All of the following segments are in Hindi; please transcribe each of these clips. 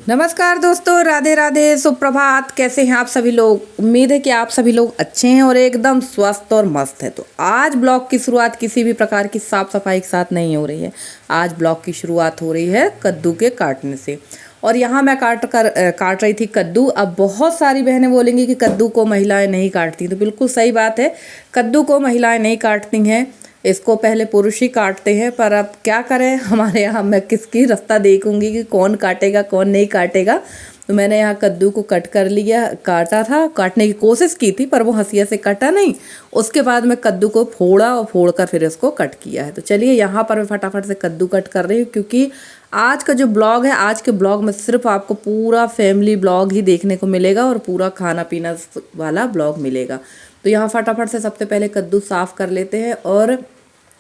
नमस्कार दोस्तों, राधे राधे, सुप्रभात। कैसे हैं आप सभी लोग? उम्मीद है कि आप सभी लोग अच्छे हैं और एकदम स्वस्थ और मस्त हैं। तो आज ब्लॉग की शुरुआत किसी भी प्रकार की साफ सफाई के साथ नहीं हो रही है। आज ब्लॉग की शुरुआत हो रही है कद्दू के काटने से। और यहाँ मैं काट रही थी कद्दू। अब बहुत सारी बहनें बोलेंगी कि कद्दू को महिलाएं नहीं काटती, तो बिल्कुल सही बात है, कद्दू को महिलाएं नहीं काटती हैं, इसको पहले पुरुष ही काटते हैं। पर अब क्या करें, हमारे यहाँ मैं किसकी रास्ता देखूंगी कि कौन काटेगा कौन नहीं काटेगा। तो मैंने यहाँ कद्दू को कट कर लिया, काटा था, काटने की कोशिश की थी पर वो हंसिया से कटा नहीं। उसके बाद मैं कद्दू को फोड़ा और फोड़ कर फिर इसको कट किया है। तो चलिए यहाँ पर मैं फटाफट से कद्दू कट कर रही हूँ, क्योंकि आज का जो ब्लॉग है, आज के ब्लॉग में सिर्फ आपको पूरा फैमिली ब्लॉग ही देखने को मिलेगा और पूरा खाना पीना वाला ब्लॉग मिलेगा। तो यहाँ फटाफट से सबसे पहले कद्दू साफ़ कर लेते हैं। और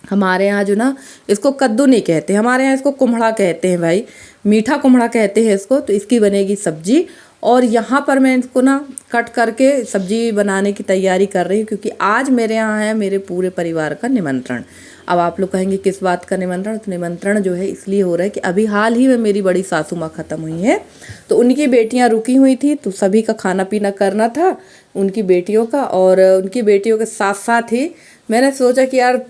हमारे यहाँ जो ना, इसको कद्दू नहीं कहते, हमारे यहाँ इसको कुम्हड़ा कहते हैं भाई, मीठा कुम्हड़ा कहते हैं इसको। तो इसकी बनेगी सब्जी। और यहाँ पर मैं इसको ना कट करके सब्जी बनाने की तैयारी कर रही हूँ, क्योंकि आज मेरे यहाँ है मेरे पूरे परिवार का निमंत्रण। अब आप लोग कहेंगे किस बात का निमंत्रण? तो निमंत्रण जो है इसलिए हो रहा है कि अभी हाल ही में मेरी बड़ी सासू माँ ख़त्म हुई हैं, तो उनकी बेटियाँ रुकी हुई थी, तो सभी का खाना पीना करना था उनकी बेटियों का। और उनकी बेटियों के साथ साथ ही मैंने सोचा कि यार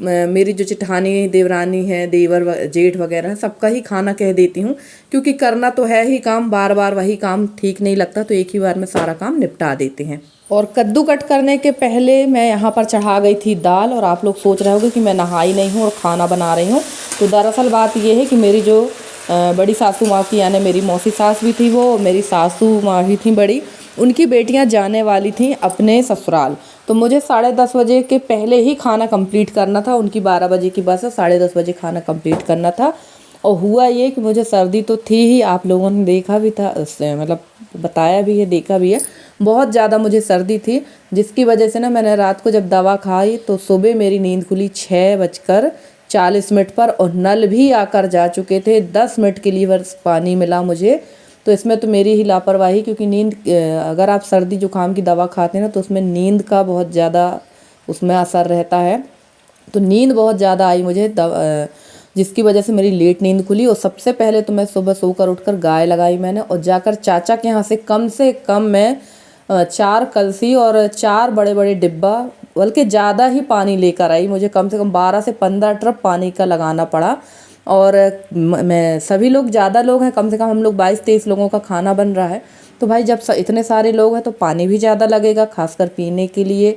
मेरी जो जेठानी देवरानी है, देवर जेठ वगैरह है, सबका ही खाना कह देती हूँ, क्योंकि करना तो है ही काम, बार बार वही काम ठीक नहीं लगता, तो एक ही बार में सारा काम निपटा देते हैं। और कद्दू कट करने के पहले मैं यहाँ पर चढ़ा गई थी दाल। और आप लोग सोच रहे होंगे कि मैं नहाई नहीं हूँ और खाना बना रही हूँ। तो दरअसल बात ये है कि मेरी जो बड़ी सासू माँ की, यानी मेरी मौसी सास भी थी वो, मेरी सासू माँ भी थी बड़ी, उनकी बेटियां जाने वाली थीं अपने ससुराल। तो मुझे 10:30 बजे के पहले ही खाना कंप्लीट करना था। उनकी 12 बजे की बस है, 10:30 बजे खाना कंप्लीट करना था। और हुआ ये कि मुझे सर्दी तो थी ही, आप लोगों ने देखा भी था, मतलब बताया भी है, देखा भी है, बहुत ज़्यादा मुझे सर्दी थी, जिसकी वजह से ना मैंने रात को जब दवा खाई तो सुबह मेरी नींद खुली 6:40 पर। और नल भी आकर जा चुके थे, 10 मिनट के लिए बस पानी मिला मुझे। तो इसमें तो मेरी ही लापरवाही, क्योंकि नींद, अगर आप सर्दी जुकाम की दवा खाते हैं ना, तो उसमें नींद का बहुत ज़्यादा उसमें असर रहता है। तो नींद बहुत ज़्यादा आई मुझे, जिसकी वजह से मेरी लेट नींद खुली। और सबसे पहले तो मैं सुबह सोकर उठकर गाय लगाई मैंने, और जाकर चाचा के यहाँ से कम मैं 4 कलसी और 4 बड़े बड़े डिब्बा, बल्कि ज़्यादा ही पानी लेकर आई। मुझे कम से कम 12 से 15 ट्रप पानी का लगाना पड़ा। और मैं, सभी लोग, ज़्यादा लोग हैं, कम से कम हम लोग 22-23 लोगों का खाना बन रहा है। तो भाई जब इतने सारे लोग हैं तो पानी भी ज़्यादा लगेगा, खासकर पीने के लिए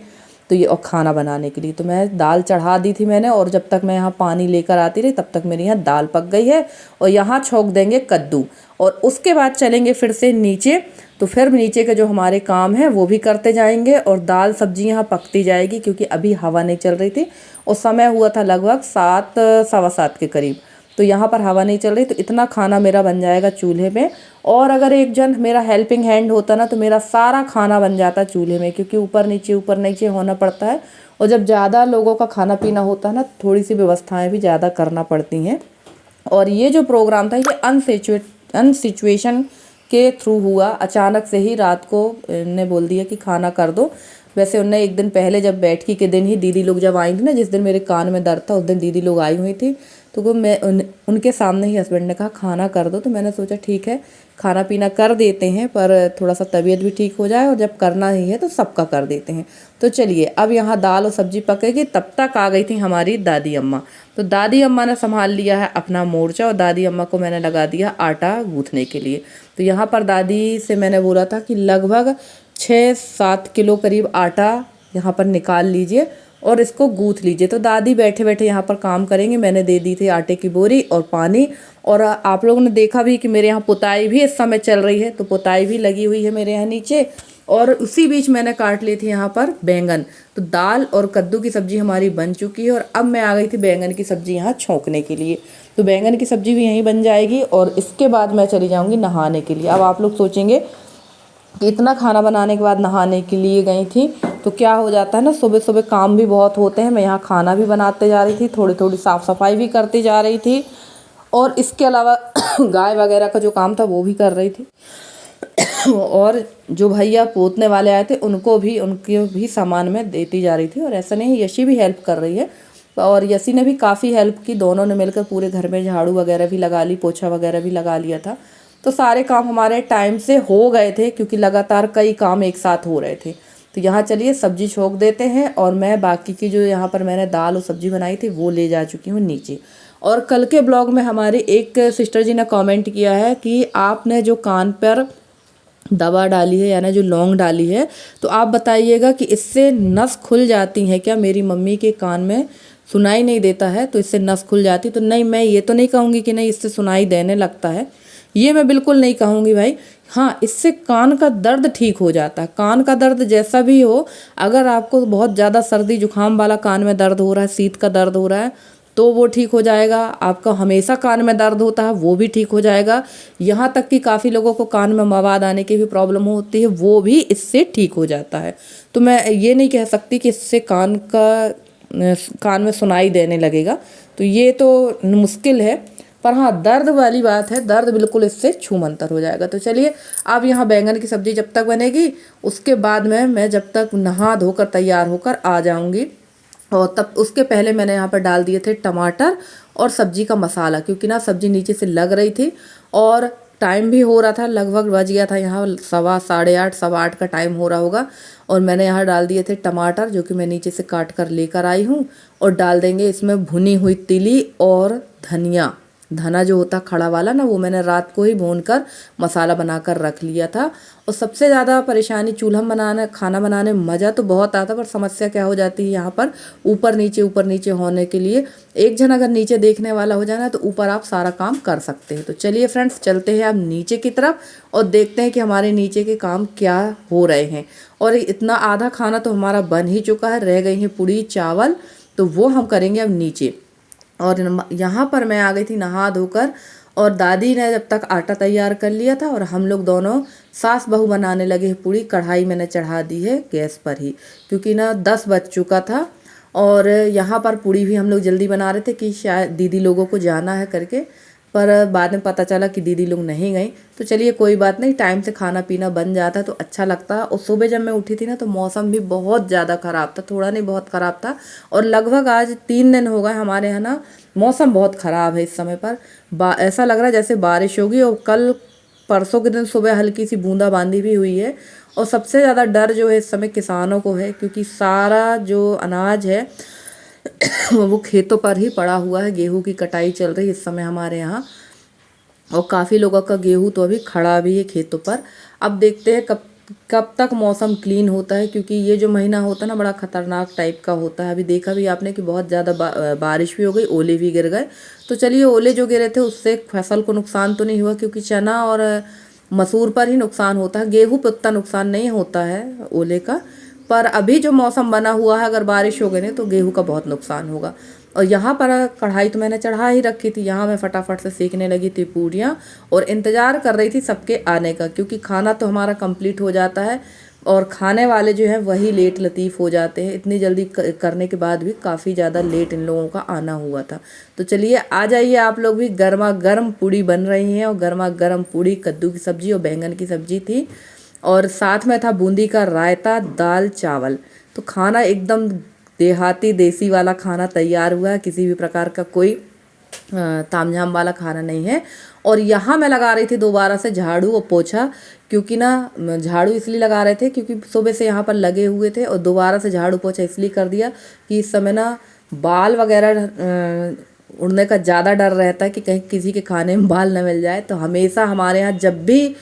तो ये, और खाना बनाने के लिए। तो मैं दाल चढ़ा दी थी मैंने, और जब तक मैं यहाँ पानी लेकर आती रही तब तक मेरी यहाँ दाल पक गई है। और यहाँ छोंक देंगे कद्दू, और उसके बाद चलेंगे फिर से नीचे। तो फिर नीचे के जो हमारे काम है वो भी करते जाएंगे, और दाल सब्जी यहाँ पकती जाएगी, क्योंकि अभी हवा नहीं चल रही थी और समय हुआ था लगभग 7, 7:15 के करीब। तो यहाँ पर हवा नहीं चल रही, तो इतना खाना मेरा बन जाएगा चूल्हे में। और अगर एक जन मेरा हेल्पिंग हैंड होता ना, तो मेरा सारा खाना बन जाता चूल्हे में, क्योंकि ऊपर नीचे होना पड़ता है। और जब ज़्यादा लोगों का खाना पीना होता है ना, थोड़ी सी व्यवस्थाएं भी ज़्यादा करना पड़ती हैं। और ये जो प्रोग्राम था ये अनसिचुएशन के थ्रू हुआ। अचानक से ही रात को ने बोल दिया कि खाना कर दो। वैसे उनने एक दिन पहले, जब बैठकी के दिन ही दीदी लोग जब आई थी ना, जिस दिन मेरे कान में दर्द था उस दिन दीदी लोग आई हुई थी, तो वो मैं उनके सामने ही हस्बैंड ने कहा खाना कर दो। तो मैंने सोचा ठीक है, खाना पीना कर देते हैं, पर थोड़ा सा तबीयत भी ठीक हो जाए, और जब करना ही है तो सबका कर देते हैं। तो चलिए, अब यहाँ दाल और सब्जी पकेगी, तब तक आ गई थी हमारी दादी अम्मा। तो दादी अम्मा ने संभाल लिया है अपना मोर्चा, और दादी अम्मा को मैंने लगा दिया आटा गूँथने के लिए। तो यहाँ पर दादी से मैंने बोला था कि लगभग 6-7 किलो करीब आटा यहाँ पर निकाल लीजिए और इसको गूँथ लीजिए। तो दादी बैठे बैठे यहाँ पर काम करेंगे। मैंने दे दी थी आटे की बोरी और पानी। और आप लोगों ने देखा भी कि मेरे यहाँ पुताई भी इस समय चल रही है, तो पुताई भी लगी हुई है मेरे यहाँ नीचे। और उसी बीच मैंने काट ली थी यहाँ पर बैंगन। तो दाल और कद्दू की सब्ज़ी हमारी बन चुकी है, और अब मैं आ गई थी बैंगन की सब्ज़ी यहाँ छोंकने के लिए। तो बैंगन की सब्ज़ी भी यहीं बन जाएगी, और इसके बाद मैं चली जाऊँगी नहाने के लिए। अब आप लोग सोचेंगे कि इतना खाना बनाने के बाद नहाने के लिए गई थी, तो क्या हो जाता है ना, सुबह सुबह काम भी बहुत होते हैं। मैं यहाँ खाना भी बनाते जा रही थी, थोड़ी थोड़ी साफ़ सफाई भी करती जा रही थी, और इसके अलावा गाय वगैरह का जो काम था वो भी कर रही थी। और जो भैया पोतने वाले आए थे उनके भी सामान में देती जा रही थी। और ऐसा नहीं, यशी भी हेल्प कर रही है, और यशी ने भी काफ़ी हेल्प की। दोनों ने मिलकर पूरे घर में झाड़ू वगैरह भी लगा ली, पोछा वगैरह भी लगा लिया था। तो सारे काम हमारे टाइम से हो गए थे, क्योंकि लगातार कई काम एक साथ हो रहे थे। तो यहाँ चलिए सब्जी छोंक देते हैं, और मैं बाकी की जो यहाँ पर मैंने दाल और सब्जी बनाई थी वो ले जा चुकी हूँ नीचे। और कल के ब्लॉग में हमारी एक सिस्टर जी ने कमेंट किया है कि आपने जो कान पर दवा डाली है, यानी जो लौंग डाली है, तो आप बताइएगा कि इससे नस खुल जाती है क्या? मेरी मम्मी के कान में सुनाई नहीं देता है, तो इससे नस खुल जाती। तो नहीं, मैं ये तो नहीं कहूँगी कि नहीं इससे सुनाई देने लगता है, ये मैं बिल्कुल नहीं कहूँगी भाई। हाँ, इससे कान का दर्द ठीक हो जाता है। कान का दर्द जैसा भी हो, अगर आपको बहुत ज़्यादा सर्दी जुकाम वाला कान में दर्द हो रहा है, शीत का दर्द हो रहा है, तो वो ठीक हो जाएगा। आपका हमेशा कान में दर्द होता है, वो भी ठीक हो जाएगा। यहाँ तक कि काफ़ी लोगों को कान में मवाद आने की भी प्रॉब्लम होती है, वो भी इससे ठीक हो जाता है। तो मैं ये नहीं कह सकती कि इससे कान में सुनाई देने लगेगा, तो ये तो मुश्किल है। पर हाँ, दर्द वाली बात है, दर्द बिल्कुल इससे छूमंतर हो जाएगा। तो चलिए, अब यहाँ बैंगन की सब्ज़ी जब तक बनेगी, उसके बाद में मैं जब तक नहा धोकर तैयार होकर आ जाऊँगी, और तब उसके पहले मैंने यहाँ पर डाल दिए थे टमाटर और सब्जी का मसाला, क्योंकि ना सब्जी नीचे से लग रही थी और टाइम भी हो रहा था, लगभग बज गया था यहाँ 7:30 8:15 का टाइम हो रहा होगा। और मैंने यहाँ डाल दिए थे टमाटर, जो कि मैं नीचे से काट कर लेकर आई हूँ, और डाल देंगे इसमें भुनी हुई तिली और धना जो होता खड़ा वाला ना, वो मैंने रात को ही भून कर मसाला बनाकर रख लिया था। और सबसे ज़्यादा परेशानी खाना बनाने में मज़ा तो बहुत आता, पर समस्या क्या हो जाती है यहाँ पर, ऊपर नीचे होने के लिए एक जन अगर नीचे देखने वाला हो जाए ना, तो ऊपर आप सारा काम कर सकते हैं। तो चलिए फ्रेंड्स, चलते हैं अब नीचे की तरफ और देखते हैं कि हमारे नीचे के काम क्या हो रहे हैं। और इतना आधा खाना तो हमारा बन ही चुका है, रह गई है पूड़ी चावल, तो वो हम करेंगे अब नीचे। और यहाँ पर मैं आ गई थी नहा धोकर, और दादी ने जब तक आटा तैयार कर लिया था, और हम लोग दोनों सास बहू बनाने लगे हैं पूड़ी। कढ़ाई मैंने चढ़ा दी है गैस पर ही, क्योंकि ना 10 बज चुका था। और यहाँ पर पूड़ी भी हम लोग जल्दी बना रहे थे कि शायद दीदी लोगों को जाना है करके, पर बाद में पता चला कि दीदी लोग नहीं गई। तो चलिए कोई बात नहीं, टाइम से खाना पीना बन जाता है तो अच्छा लगता है। और सुबह जब मैं उठी थी ना, तो मौसम भी बहुत ज़्यादा ख़राब था, थोड़ा नहीं बहुत ख़राब था। और लगभग आज 3 दिन हो गए हमारे यहाँ ना मौसम बहुत ख़राब है। इस समय पर ऐसा लग रहा है जैसे बारिश होगी, और कल परसों के दिन सुबह हल्की सी बूंदाबांदी भी हुई है। और सबसे ज़्यादा डर जो है इस समय किसानों को है, क्योंकि सारा जो अनाज है वो खेतों पर ही पड़ा हुआ है। गेहूं की कटाई चल रही है इस समय हमारे यहाँ, और काफ़ी लोगों का गेहूं तो अभी खड़ा भी है खेतों पर। अब देखते हैं कब तक मौसम क्लीन होता है, क्योंकि ये जो महीना होता है ना, बड़ा ख़तरनाक टाइप का होता है। अभी देखा भी आपने कि बहुत ज़्यादा बारिश भी हो गई, ओले भी गिर गए। तो चलिए, ओले जो गिरे थे उससे फसल को नुकसान तो नहीं हुआ, क्योंकि चना और मसूर पर ही नुकसान होता है, गेहूँ पर उतना नुकसान नहीं होता है ओले का। पर अभी जो मौसम बना हुआ है, अगर बारिश हो गई ना, तो गेहूं का बहुत नुकसान होगा। और यहाँ पर कढ़ाई तो मैंने चढ़ा ही रखी थी, यहाँ मैं फटाफट से सेकने लगी थी पूड़ियाँ, और इंतज़ार कर रही थी सबके आने का, क्योंकि खाना तो हमारा कंप्लीट हो जाता है और खाने वाले जो हैं वही लेट लतीफ़ हो जाते हैं। इतनी जल्दी करने के बाद भी काफ़ी ज़्यादा लेट इन लोगों का आना हुआ था। तो चलिए, आ जाइए आप लोग भी। गर्मा गर्म पूड़ी बन रही हैं, और गर्मा गर्म पूड़ी, कद्दू की सब्ज़ी और बैंगन की सब्ज़ी थी, और साथ में था बूंदी का रायता, दाल चावल। तो खाना एकदम देहाती देसी वाला खाना तैयार हुआ है, किसी भी प्रकार का कोई तामझाम वाला खाना नहीं है। और यहाँ मैं लगा रही थी दोबारा से झाड़ू और पोछा, क्योंकि ना झाड़ू इसलिए लगा रहे थे क्योंकि सुबह से यहाँ पर लगे हुए थे, और दोबारा से झाड़ू पोछा इसलिए कर दिया कि इस समय ना बाल वगैरह उड़ने का ज़्यादा डर रहता है कि कहीं किसी के खाने में बाल न मिल जाए। तो हमेशा हमारे यहाँ जब भी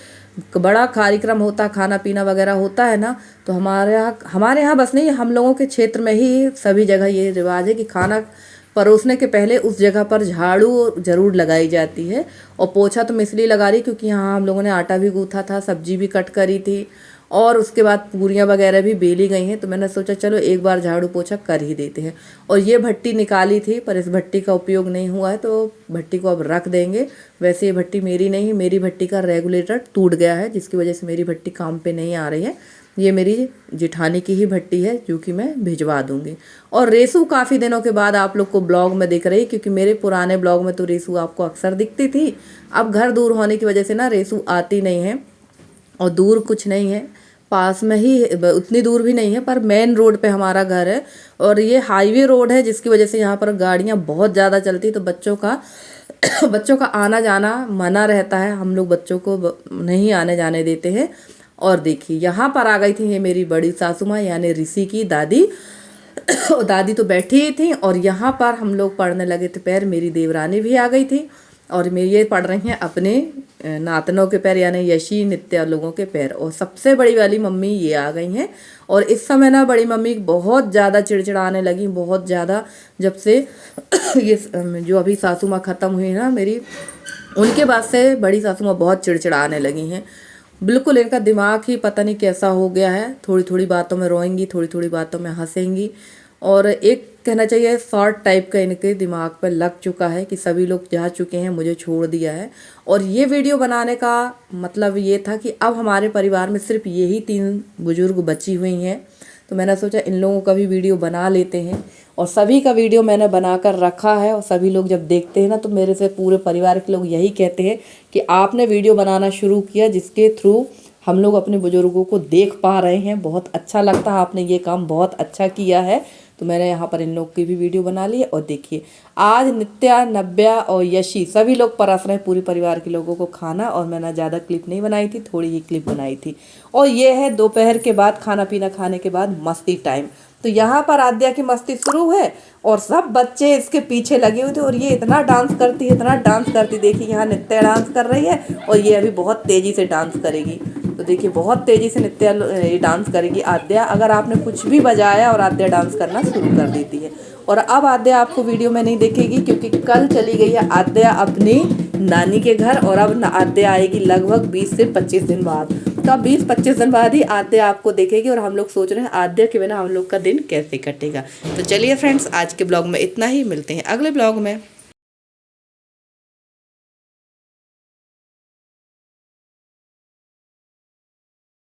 बड़ा कार्यक्रम होता, खाना पीना वगैरह होता है ना, तो हमारे यहाँ बस नहीं, हम लोगों के क्षेत्र में ही सभी जगह ये रिवाज है कि खाना परोसने के पहले उस जगह पर झाड़ू ज़रूर लगाई जाती है। और पोछा तो मैं इसलिए लगा रही क्योंकि यहाँ हम लोगों ने आटा भी गूँथा था, सब्जी भी कट करी थी, और उसके बाद पूरियाँ वगैरह भी बेली गई हैं। तो मैंने सोचा चलो एक बार झाड़ू पोछा कर ही देते हैं। और ये भट्टी निकाली थी, पर इस भट्टी का उपयोग नहीं हुआ है, तो भट्टी को अब रख देंगे। वैसे ये भट्टी मेरी नहीं है, मेरी भट्टी का रेगुलेटर टूट गया है, जिसकी वजह से मेरी भट्टी काम पे नहीं आ रही है। ये मेरी जिठानी की ही भट्टी है, जो कि मैं भिजवा दूंगी। और रेसू काफ़ी दिनों के बाद आप लोग को ब्लॉग में दिख रही, क्योंकि मेरे पुराने ब्लॉग में तो रेसू आपको अक्सर दिखती थी। अब घर दूर होने की वजह से ना रेसू आती नहीं है, और दूर कुछ नहीं है, पास में ही, उतनी दूर भी नहीं है, पर मेन रोड पे हमारा घर है और ये हाईवे रोड है, जिसकी वजह से यहाँ पर गाड़ियाँ बहुत ज़्यादा चलती, तो बच्चों का आना जाना मना रहता है। हम लोग बच्चों को नहीं आने जाने देते हैं। और देखिए यहाँ पर आ गई थी ये मेरी बड़ी सासू माँ यानी ऋषि की दादी। दादी तो बैठी ही थी और यहाँ पर हम लोग पढ़ने लगे थे पैर। मेरी देवरानी भी आ गई थी और मेरी ये पढ़ रही हैं अपने नातनों के पैर यानी यशी नित्या लोगों के पैर। और सबसे बड़ी वाली मम्मी ये आ गई हैं और इस समय ना बड़ी मम्मी बहुत ज़्यादा चिड़चिड़ाने लगी, बहुत ज़्यादा। जब से ये जो अभी सासू माँ ख़त्म हुई ना मेरी, उनके बाद से बड़ी सासू माँ बहुत चिड़चिड़ाने लगी हैं। बिल्कुल इनका दिमाग ही पता नहीं कैसा हो गया है, थोड़ी थोड़ी बातों में रोएंगी, थोड़ी थोड़ी बातों में हंसेंगी और एक कहना चाहिए शॉर्ट टाइप का इनके दिमाग पर लग चुका है कि सभी लोग जा चुके हैं, मुझे छोड़ दिया है। और ये वीडियो बनाने का मतलब ये था कि अब हमारे परिवार में सिर्फ यही 3 बुजुर्ग बची हुई हैं, तो मैंने सोचा इन लोगों का भी वीडियो बना लेते हैं। और सभी का वीडियो मैंने बनाकर रखा है और सभी लोग जब देखते हैं ना तो मेरे से पूरे परिवार के लोग यही कहते हैं कि आपने वीडियो बनाना शुरू किया जिसके थ्रू हम लोग अपने बुजुर्गों को देख पा रहे हैं। बहुत अच्छा लगता है, आपने ये काम बहुत अच्छा किया है। तो मैंने यहाँ पर इन लोग की भी वीडियो बना ली है। और देखिए आज नित्या, नव्या और यशी सभी लोग परस रहे हैं पूरे परिवार के लोगों को खाना। और मैंने ज़्यादा क्लिप नहीं बनाई थी, थोड़ी ही क्लिप बनाई थी। और ये है दोपहर के बाद खाना पीना खाने के बाद मस्ती टाइम। तो यहाँ पर आद्या की मस्ती शुरू है और सब बच्चे इसके पीछे लगे हुए थे और ये इतना डांस करती है, इतना डांस करती। देखिए यहाँ नित्या डांस कर रही है और ये अभी बहुत तेज़ी से डांस करेगी। तो देखिए बहुत तेज़ी से नित्या ये डांस करेगी आद्या। अगर आपने कुछ भी बजाया और आद्या डांस करना शुरू कर देती है। और अब आद्या आपको वीडियो में नहीं देखेगी क्योंकि कल चली गई है आद्या अपनी नानी के घर और अब आद्या आएगी लगभग 20 से 25 दिन बाद। तो अब 20-25 दिन बाद ही आद्या आपको देखेगी और हम लोग सोच रहे हैं आद्या के बिना हम लोग का दिन कैसे कटेगा। तो चलिए फ्रेंड्स, आज के ब्लॉग में इतना ही, मिलते हैं अगले ब्लॉग में।